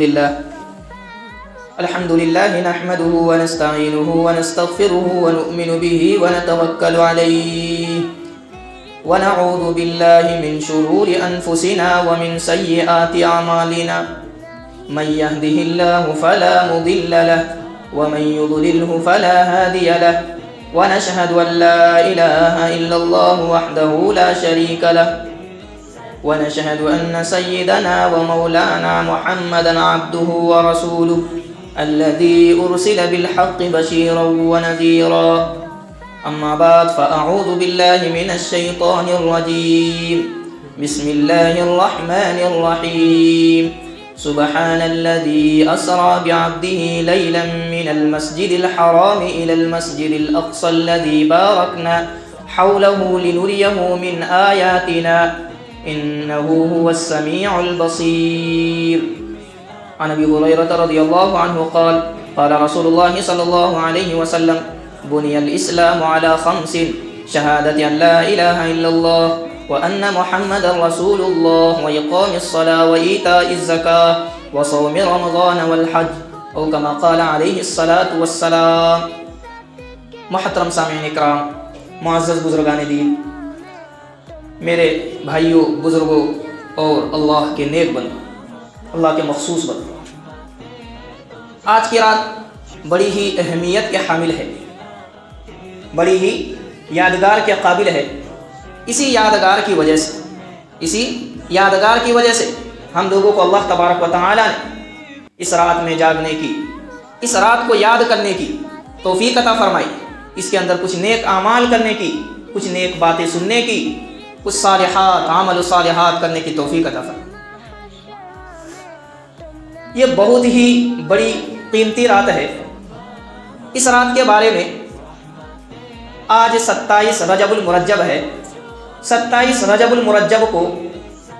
لله الحمد لله نحمده ونستعينه ونستغفره ونؤمن به ونتوكل عليه ونعوذ بالله من شرور أنفسنا ومن سيئات أعمالنا من يهده الله فلا مضل له ومن يضلله فلا هادي له ونشهد أن لا إله إلا الله وحده لا شريك له ونشهد أن سيدنا ومولانا محمدا عبده ورسوله الذي أرسل بالحق بشيرا ونذيرا أما بعد فأعوذ بالله من الشيطان الرجيم بسم الله الرحمن الرحيم سبحان الذي أسرى بعبده ليلا من المسجد الحرام إلى المسجد الأقصى الذي باركنا حوله لنريه من آياتنا إنه هو السميع البصير عن أبي هريرة رضي الله عنه قال قال رسول الله صلى الله عليه وسلم بني الإسلام على 5 شهادة أن لا إله إلا الله وأن محمد رسول الله وإقام الصلاة وإيتاء الزكاة وصوم رمضان والحج أو كما قال عليه الصلاة والسلام. محترم سامعین اکرام، معزز بزرگان دین، میرے بھائیوں، بزرگوں اور اللہ کے نیک بندوں، اللہ کے مخصوص بندوں، آج کی رات بڑی ہی اہمیت کے حامل ہے، بڑی ہی یادگار کے قابل ہے. اسی یادگار کی وجہ سے ہم لوگوں کو اللہ تبارک و تعالی نے اس رات میں جاگنے کی، اس رات کو یاد کرنے کی توفیق عطا فرمائی. اس کے اندر کچھ نیک اعمال کرنے کی، کچھ نیک باتیں سننے کی، کچھ صالحات، عمل و صالحات کرنے کی توفیق عطا فرمائی. یہ بہت ہی بڑی قیمتی رات ہے. اس رات کے بارے میں آج 27 رجب المرجب ہے. 27 رجب المرجب کو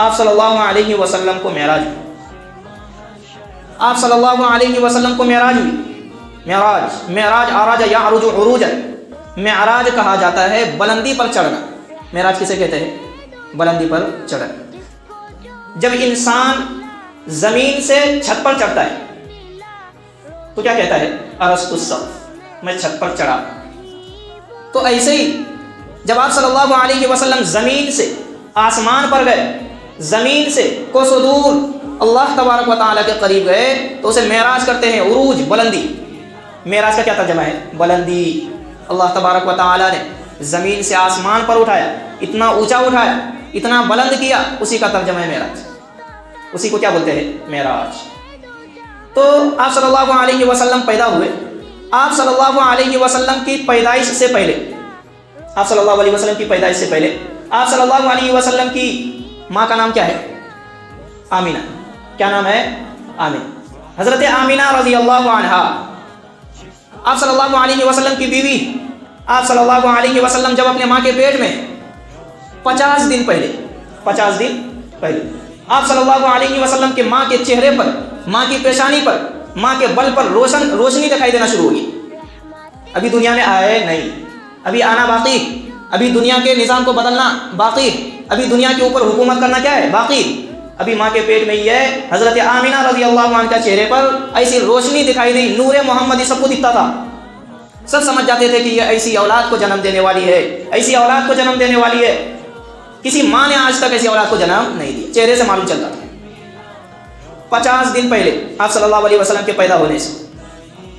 آپ صلی اللہ علیہ وسلم کو معراج ہوئی. آپ صلی اللہ علیہ وسلم کو معراج ہوئی. معراج عرج یعرج عروجا، معراج کہا جاتا ہے بلندی پر چڑھنا. معراج کسے کہتے ہیں؟ بلندی پر چڑھنا. جب انسان زمین سے چھت پر چڑھتا ہے تو کیا کہتا ہے؟ ارست السقف، میں چھت پر چڑھا. تو ایسے ہی جب آپ صلی اللہ علیہ وسلم زمین سے آسمان پر گئے، زمین سے کوسوں دور اللہ تبارک و تعالیٰ کے قریب گئے تو اسے معراج کرتے ہیں. عروج، بلندی. معراج کا کیا ترجمہ ہے؟ بلندی. اللہ تبارک و تعالیٰ نے زمین سے آسمان پر اٹھایا، اتنا اونچا اٹھایا، اتنا بلند کیا، اسی کا ترجمہ ہے معراج. اسی کو کیا بولتے ہیں؟ معراج. تو آپ صلی اللہ علیہ وسلم پیدا ہوئے. آپ صلی اللہ علیہ وسلم کی پیدائش سے پہلے، آپ صلی اللہ علیہ وسلم کی پیدائش سے پہلے آپ صلی اللہ علیہ وسلم کی ماں کا نام کیا ہے؟ آمینہ. کیا نام ہے؟ آمینہ. حضرت آمینہ رضی اللہ عنہا آپ صلی اللہ علیہ وسلم کی بیوی. آپ صلی اللہ علیہ وسلم جب اپنے ماں کے پیٹ میں 50 دن پہلے آپ صلی اللہ علیہ وسلم کے ماں کے چہرے پر، ماں کی پیشانی پر، ماں کے بل پر روشنی دکھائی دینا شروع ہوگی. ابھی دنیا میں آئے نہیں، ابھی آنا باقی، ابھی دنیا کے نظام کو بدلنا باقی، ابھی دنیا کے اوپر حکومت کرنا کیا ہے؟ باقی. ابھی ماں کے پیٹ میں ہی ہے. حضرت آمینہ رضی اللہ عنہ کا چہرے پر ایسی روشنی دکھائی دی، نور محمدی سب کو دکھتا تھا. سب سمجھ جاتے تھے کہ یہ ایسی اولاد کو جنم دینے والی ہے، ایسی اولاد کو جنم دینے والی ہے. کسی ماں نے آج تک ایسی اولاد کو جنم نہیں دیا. چہرے سے معلوم چلتا تھا. 50 دن پہلے آپ صلی اللہ علیہ وسلم کے پیدا ہونے سے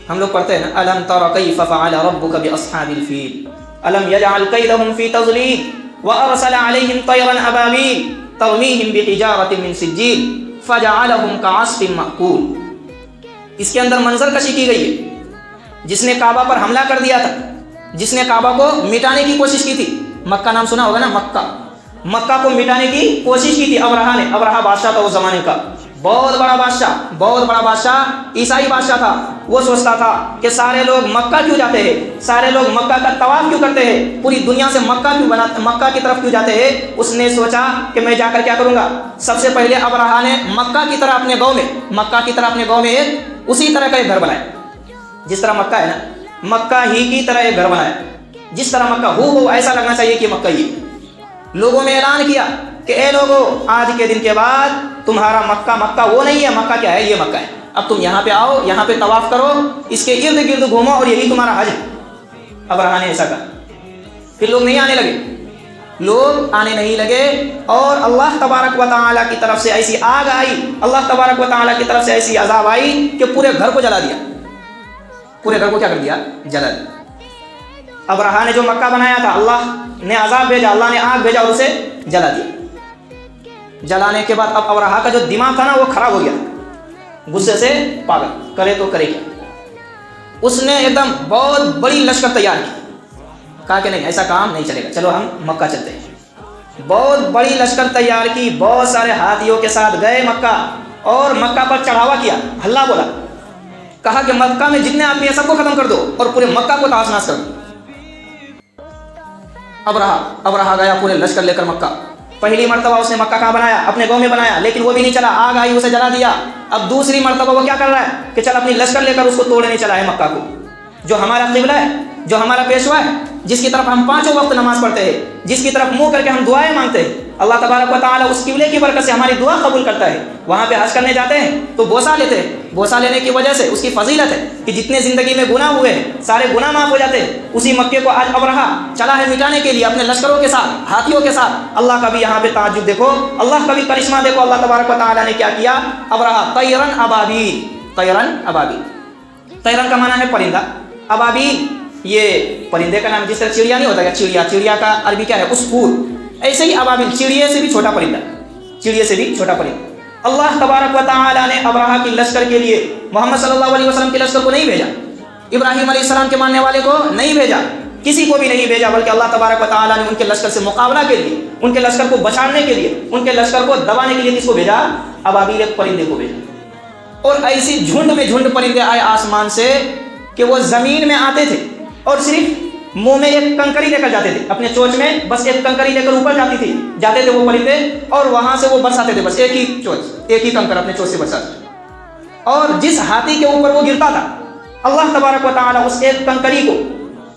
ہم لوگ پڑھتے ہیں نا، الم تر کیف فعل ربک باصحاب الفیل الم یجعل کیدہم فی تضلیل وارسل علیہم طیرا ابابیل ترمیہم بحجارۃ من سجیل فجعلہم کعصف مأکول. اس کے اندر منظر کشی کی گئی ہے. جس نے کعبہ پر حملہ کر دیا تھا، جس نے کعبہ کو مٹانے کی کوشش کی تھی، مکہ نام سنا ہوگا نا، مکہ کو مٹانے کی کوشش کی تھی ابرہہ نے. ابرہہ بادشاہ تھا اس زمانے کا، بہت بڑا بادشاہ، عیسائی بادشاہ تھا. وہ سوچتا تھا کہ سارے لوگ مکہ کیوں جاتے ہیں، سارے لوگ مکہ کا طواف کیوں کرتے ہیں، پوری دنیا سے مکہ کی طرف کیوں جاتے ہیں. اس نے سوچا کہ میں جا کر کیا کروں گا. سب سے پہلے ابرہہ نے مکہ کی طرح اپنے گاؤں میں اسی طرح کا ایک گھر بنایا. جس طرح مکہ ہے نا، مکہ ہی کی طرح ایک گھر بنایا. جس طرح مکہ ہو ایسا لگنا چاہیے کہ مکہ ہی. لوگوں میں اعلان کیا کہ اے لوگو آج کے دن کے بعد تمہارا مکہ وہ نہیں ہے، مکہ کیا ہے؟ یہ مکہ ہے، اب تم یہاں پہ آؤ، یہاں پہ طواف کرو، اس کے ارد گرد گھومو اور یہی تمہارا حج ہے۔ ابرہہ نے ایسا کہا، پھر لوگ نہیں آنے نہیں لگے اور اللہ تبارک و تعالیٰ کی طرف سے ایسی آگ آئی، اللہ تبارک و تعالیٰ کی طرف سے ایسی عذاب آئی کہ پورے گھر کو جلا دیا، پورے گھر کو کیا کر دیا؟ جلا دیا۔ ابرہہ نے جو مکہ بنایا تھا، اللہ نے عذاب بھیجا، اللہ نے آگ بھیجا اور اسے جلا دیا۔ جلانے کے بعد اب ابرہہ کا جو دماغ تھا نا وہ خراب ہو گیا، غصے سے پاگل، کرے تو کرے کیا۔ اس نے ایک دم بہت بڑی لشکر تیار کی، کہا کہ نہیں ایسا کام نہیں چلے گا، چلو ہم مکہ چلتے ہیں۔ بہت بڑی لشکر تیار کی، بہت سارے ہاتھیوں کے ساتھ گئے مکہ اور مکہ پر چڑھاوا کیا، ہلّا بولا، کہا کہ مکہ میں جتنے آدمی ہیں سب کو ختم کر دو اور پورے مکہ کو تحس نحس کر دو۔ ابرہہ گیا پورے لشکر لے کر مکہ۔ پہلی مرتبہ اس نے مکہ کہاں بنایا؟ اپنے گاؤں میں بنایا، لیکن وہ بھی نہیں چلا، آگ آئی اسے جلا دیا۔ اب دوسری مرتبہ وہ کیا کر رہا ہے کہ چل اپنی لشکر لے کر اس کو توڑنے چلا ہے مکہ کو، جو ہمارا قبلہ ہے، جو ہمارا پیشوا ہے، جس کی طرف ہم 5 وقت نماز پڑھتے ہیں، جس کی طرف منہ کر کے ہم دعائیں مانگتے ہیں۔ اللہ تبارک و تعالیٰ اس قبلے کی برکت سے ہماری دعا قبول کرتا ہے۔ وہاں پہ حج کرنے جاتے ہیں تو بوسہ لیتے ہیں، بوسہ لینے کی وجہ سے اس کی فضیلت ہے کہ جتنے زندگی میں گناہ ہوئے ہیں سارے گناہ معاف ہو جاتے ہیں۔ اسی مکے کو آج ابرہہ چلا ہے مٹانے کے لیے اپنے لشکروں کے ساتھ، ہاتھیوں کے ساتھ۔ اللہ کا بھی یہاں پہ تعجب دیکھو، اللہ کا بھی کرشمہ دیکھو، اللہ تبارک و تعالیٰ نے کیا کیا۔ ابرہہ طیرن ابابیل، طیرن ابابیل، طیرن کا معنی ہے پرندہ، ابابیل یہ پرندے کا نام، جس طرح چڑیا نہیں ہوتا کیا، چڑیا کا عربی کیا ہے؟ عصفور، ایسے ہی ابابیل چڑیے سے بھی چھوٹا پرندہ، چڑیے سے بھی چھوٹا پرندہ۔ اللہ تبارک و تعالیٰ نے ابرہہ کی لشکر کے لیے محمد صلی اللہ علیہ وسلم کے لشکر کو نہیں بھیجا، ابراہیم علیہ السلام کے ماننے والے کو نہیں بھیجا، کسی کو بھی نہیں بھیجا، بلکہ اللہ تبارک و تعالیٰ نے ان کے لشکر سے مقابلہ کے لیے، ان کے لشکر کو بچانے کے لیے، ان کے لشکر کو دبانے کے لیے کس کو بھیجا؟ ابابیل، ایک پرندے کو بھیجا۔ اور ایسی جھنڈ میں جھنڈ پرندے آئے آسمان سے کہ وہ زمین میں آتے تھے اور صرف منہ میں ایک کنکری لے کر جاتے تھے، اپنے چونچ میں بس ایک کنکری لے کر اوپر جاتے تھے وہ پرندے، اور وہاں سے وہ برساتے تھے، بس ایک ہی چونچ، ایک ہی کنکر اپنے چونچ سے برساتے۔ اور جس ہاتھی کے اوپر وہ گرتا تھا، اللہ تبارک و تعالیٰ اس ایک کنکری کو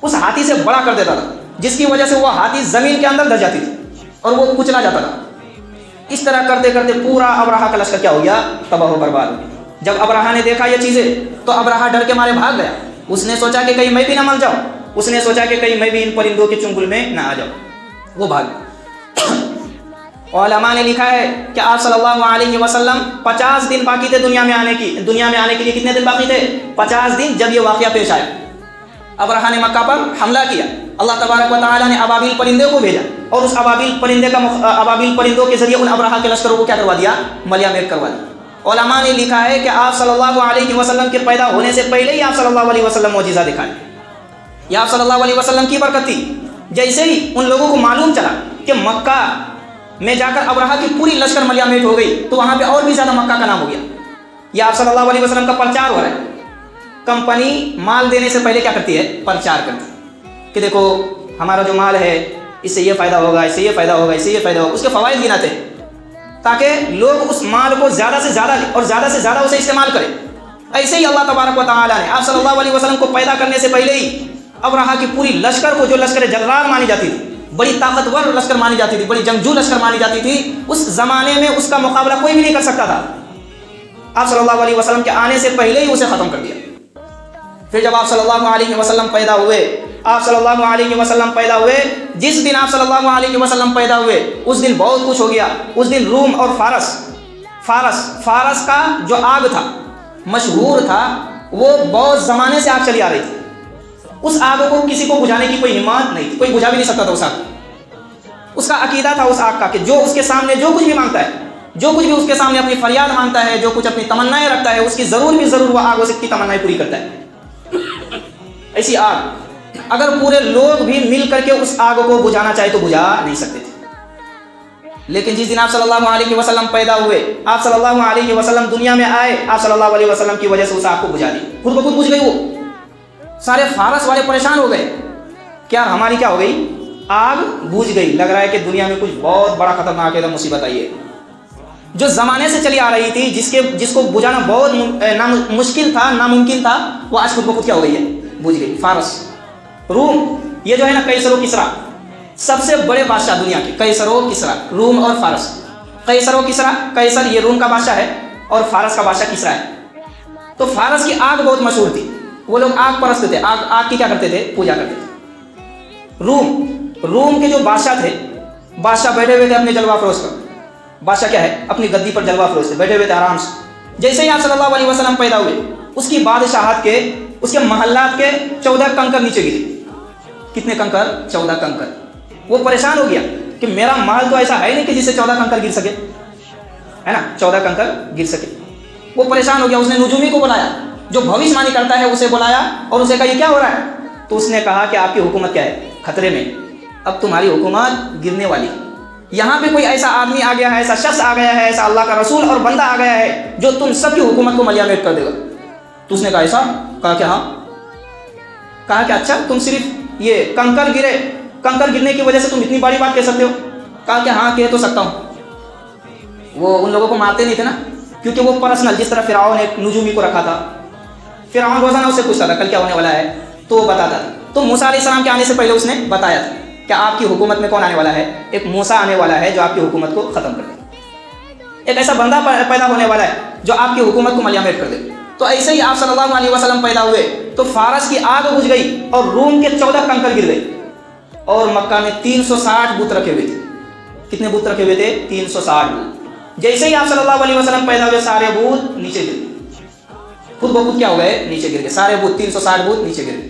اس ہاتھی سے بڑا کر دیتا تھا، جس کی وجہ سے وہ ہاتھی زمین کے اندر دھس جاتی تھی اور وہ کچلا جاتا تھا۔ اس طرح کرتے کرتے پورا ابرہہ کا لشکر کیا ہو گیا؟ تباہ و برباد ہو گیا۔ جب ابرہہ نے دیکھا یہ چیزیں تو ابرہہ ڈر کے مارے بھاگ گیا۔ اس نے سوچا کہ کہیں میں بھی نہ مر جاؤں، اس نے سوچا کہ کہیں میں بھی ان پرندوں کے چنگل میں نہ آ جاؤں، وہ بھاگ گیا۔ علماء نے لکھا ہے کہ آپ صلی اللہ علیہ وسلم 50 دن باقی تھے دنیا میں آنے کے لیے۔ کتنے دن باقی تھے؟ 50 دن۔ جب یہ واقعہ پیش آیا، ابرہہ نے مکہ پر حملہ کیا، اللہ تبارک و تعالیٰ نے ابابیل پرندے کو بھیجا اور اس ابابیل پرندوں کے ذریعے ان ابرہہ کے لشکروں کو کیا کروا دیا؟ ملیا میٹ کروا دیا۔ علماء نے لکھا ہے کہ آپ صلی اللہ علیہ وسلم کے پیدا ہونے سے پہلے ہی آپ صلی اللہ علیہ وسلم معجزہ دکھائے۔ یہ آپ صلی اللہ علیہ وسلم کی برکت تھی۔ جیسے ہی ان لوگوں کو معلوم چلا کہ مکہ میں جا کر ابرہہ کی پوری لشکر ملیا میٹ ہو گئی، تو وہاں پہ اور بھی زیادہ مکہ کا نام ہو گیا۔ یہ آپ صلی اللہ علیہ وسلم کا پرچار ہو رہا ہے۔ کمپنی مال دینے سے پہلے کیا کرتی ہے؟ پرچار کرتی ہے کہ دیکھو ہمارا جو مال ہے اس سے یہ فائدہ ہوگا، اس سے یہ فائدہ ہوگا، اس سے یہ فائدہ ہوگا، اس کے فوائد گناتے ہیں تاکہ لوگ اس مال کو زیادہ سے زیادہ لیں اور زیادہ سے زیادہ اسے استعمال کریں۔ ایسے ہی اللہ تبارک و تعالیٰ نے آپ صلی اللہ علیہ وسلم کو پیدا کرنے سے پہلے ہی ابرہہ کی پوری لشکر کو، جو لشکر جرار مانی جاتی تھی، بڑی طاقتور لشکر مانی جاتی تھی، بڑی جنگجو لشکر مانی جاتی تھی، اس زمانے میں اس کا مقابلہ کوئی بھی نہیں کر سکتا تھا، آپ صلی اللہ علیہ وسلم کے آنے سے پہلے ہی اسے ختم کر دیا۔ پھر جب آپ صلی اللہ علیہ وسلم پیدا ہوئے، جس دن آپ صلی اللہ علیہ وسلم پیدا ہوئے اس دن بہت کچھ ہو گیا۔ اس دن روم اور فارس کا جو آگ تھا، مشہور تھا، وہ بہت زمانے سے آگ چلی آ رہی تھی۔ اس آگ کو کسی کو بجھانے کی کوئی ہمت نہیں تھی، کوئی بجھا بھی نہیں سکتا تھا اس آگ کو۔ اس کا عقیدہ تھا اس آگ کا کہ جو اس کے سامنے جو کچھ بھی مانگتا ہے، جو کچھ بھی اس کے سامنے اپنی فریاد مانگتا ہے، جو کچھ اپنی تمنائیں رکھتا ہے، اس کی ضرور وہ آگ اس کی تمنائیں پوری کرتا ہے۔ ایسی آگ اگر پورے لوگ بھی مل کر کے اس آگ کو بجھانا چاہے تو بجھا نہیں سکتے تھے۔ لیکن جس دن آپ صلی اللہ علیہ وسلم پیدا ہوئے، آپ صلی اللہ علیہ وسلم دنیا میں آئے، آپ صلی اللہ علیہ وسلم کی وجہ سے اس آگ کو بجھا دی، خود بخود بجھ گئی۔ وہ سارے فارس والے پریشان ہو گئے، کیا ہماری کیا ہو گئی؟ آگ بجھ گئی۔ لگ رہا ہے کہ دنیا میں کچھ بہت بڑا خطرناک مصیبت آئی ہے، جو زمانے سے چلی آ رہی تھی، جس کو بجھانا بہت مشکل تھا، ناممکن تھا، وہ آج خود بخود کیا ہو گئی ہے؟ بجھ گئی۔ فارس، روم، یہ جو ہے نا قیصر و کسریٰ، سب سے بڑے بادشاہ دنیا کے، قیصر و کسریٰ، روم اور فارس۔ قیصر و کسریٰ، قیصر یہ روم کا بادشاہ ہے اور فارس کا بادشاہ کسریٰ ہے۔ تو فارس کی آگ بہت مشہور تھی، وہ لوگ آگ پرست تھے، آگ کی کیا کرتے تھے؟ پوجا کرتے تھے۔ روم کے جو بادشاہ تھے، بادشاہ بیٹھے ہوئے تھے اپنے جلوہ افروز پر۔ بادشاہ کیا ہے؟ اپنی گدی پر جلوہ افروز تھے، بیٹھے ہوئے تھے آرام سے۔ جیسے ہی آپ صلی اللہ علیہ وسلم پیدا ہوئے، اس کی بادشاہت کے، اس کے محلات کے 14 کنکر نیچے گرے۔ کتنے کنکر؟ 14 کنکر۔ وہ پریشان ہو گیا کہ میرا محل تو ایسا ہے نہیں کہ جس سے 14 کنکر گر سکے، ہے نا، 14 کنکر گر سکے۔ وہ پریشان ہو گیا، اس نے نجومی کو بلایا جو بھوش وانی کرتا ہے، اسے بلایا اور اسے کہا یہ کیا ہو رہا ہے؟ تو اس نے کہا کہ آپ کی حکومت کیا ہے؟ خطرے میں، اب تمہاری حکومت گرنے والی۔ یہاں پہ کوئی ایسا آدمی آ گیا ہے، ایسا شخص آ گیا ہے، ایسا اللہ کا رسول اور بندہ آ گیا ہے جو تم سب کی حکومت کو ملیا میٹ کر دے گا۔ تو اس نے کہا ایسا؟ کہا کہ ہاں۔ کہا کہ اچھا تم صرف یہ کنکر گرنے کی وجہ سے تم اتنی بڑی بات کہہ سکتے ہو؟ کہا کہ ہاں کہہ تو سکتا ہوں۔ وہ ان لوگوں کو مارتے نہیں تھے نا، کیونکہ وہ پرسنل، جس طرح فرعون نے نجومی کو رکھا تھا، فرعون روزانہ اس سے پوچھتا تھا کل کیا ہونے والا ہے، تو وہ بتاتا تھا۔ تو موسیٰ علیہ السلام کے آنے سے پہلے اس نے بتایا تھا کہ آپ کی حکومت میں کون آنے والا ہے؟ ایک موسیٰ آنے والا ہے جو آپ کی حکومت کو ختم کر دے، ایک ایسا بندہ پیدا ہونے والا ہے جو آپ کی حکومت کو ملیا میٹ کر دے۔ تو ایسے ہی آپ صلی اللہ علیہ وسلم پیدا ہوئے تو فارس کی آگ بجھ گئی اور روم کے 14 کنکر گر گئے، اور مکہ میں 360 بت رکھے ہوئے تھے۔ کتنے بت رکھے ہوئے تھے؟ 360 بت۔ جیسے ہی آپ صلی اللہ علیہ وسلم پیدا ہوئے سارے بت نیچے گر گئے، خود بخود کیا ہو گئے؟ نیچے گر گئے، سارے بت 360 بت نیچے گر گئے۔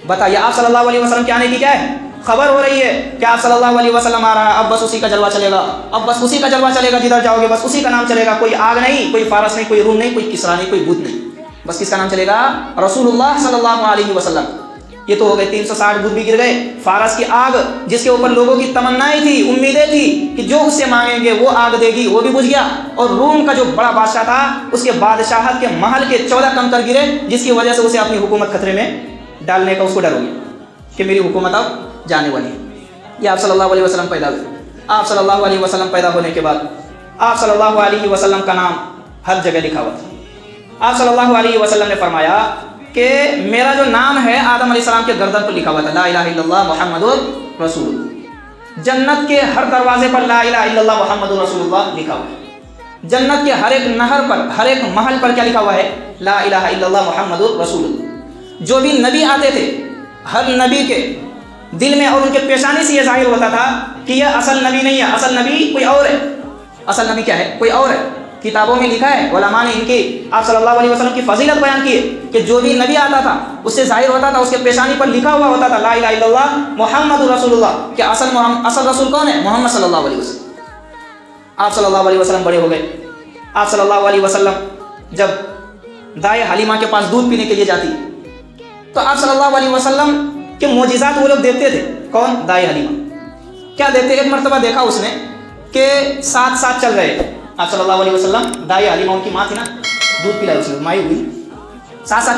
بتائیے آپ صلی اللہ علیہ وسلم کے آنے کی کیا ہے؟ خبر ہو رہی ہے کہ آپ صلی اللہ علیہ وسلم آ رہا ہے، اب بس اسی کا جلوہ چلے گا، اب بس اسی کا جلوہ چلے گا، جدھر جاؤ گے بس اسی کا نام چلے گا، کوئی آگ نہیں، کوئی فارس نہیں، کوئی روم نہیں، کوئی کسریٰ نہیں، کوئی بت نہیں، بس کس کا نام چلے گا؟ رسول اللہ صلی اللہ علیہ وسلم۔ یہ تو ہو گئے 360 بت بھی گر گئے، فارس کی آگ جس کے اوپر لوگوں کی تمنائیں تھی، امیدیں تھی کہ جو اس سے مانگیں گے وہ آگ دے گی، وہ بھی بجھ گیا۔ اور روم کا جو بڑا بادشاہ تھا، اس کے بادشاہت کے محل کے 14 کنکر گرے، جس کی وجہ سے اسے اپنی حکومت خطرے میں ڈالنے کا اس کو ڈر ہو گیا کہ میری حکومت اب جانے والی ہے۔ یہ آپ صلی اللہ علیہ وسلم پیدا ہوئے۔ آپ صلی اللہ علیہ وسلم پیدا ہونے کے بعد آپ صلی اللہ علیہ وسلم کا نام ہر جگہ لکھا ہوا تھا۔ آپ صلی اللہ علیہ وسلم نے فرمایا کہ میرا جو نام ہے آدم علیہ السلام کے گردن پر لکھا ہوا تھا، لا الہ الا اللہ محمد رسول اللہ۔ جنت کے ہر دروازے پر لا الہ الا اللہ محمد رسول اللہ لکھا ہوا ہے۔ جنت کے ہر ایک نہر پر، ہر ایک محل پر کیا لکھا ہوا ہے؟ لا الہ الا اللہ محمد رسول اللہ۔ جو بھی نبی آتے تھے، ہر نبی کے دل میں اور ان کے پیشانی سے یہ ظاہر ہوتا تھا کہ یہ اصل نبی نہیں ہے، اصل نبی کوئی اور ہے۔ اصل نبی کیا ہے؟ کوئی اور ہے۔ کتابوں میں لکھا ہے، علماء نے ان کی آپ صلی اللہ علیہ وسلم کی فضیلت بیان کی ہے کہ جو بھی نبی آتا تھا اس سے ظاہر ہوتا تھا، اس کے پیشانی پر لکھا ہوا ہوتا تھا لا الہ الا اللہ محمد رسول اللہ، کہ اصل رسول کون ہے؟ محمد صلی اللہ علیہ وسلم۔ آپ صلی اللہ علیہ وسلم بڑے ہو گئے۔ آپ صلی اللہ علیہ وسلم جب دائیں حلیمہ کے پاس دودھ پینے کے لیے جاتی تو آپ صلی اللہ علیہ وسلم کے معجزات وہ لوگ دیکھتے تھے۔ کون؟ دائیں حلیمہ۔ کیا دیکھتے؟ ایک مرتبہ دیکھا اس نے کہ ساتھ ساتھ چل رہے آپ صلی اللہ علیہ وسلم، دائیں حلیمہ ان کی ماں تھی نا، دودھ پلائی اس نے، مائی ہوئی، ساتھ ساتھ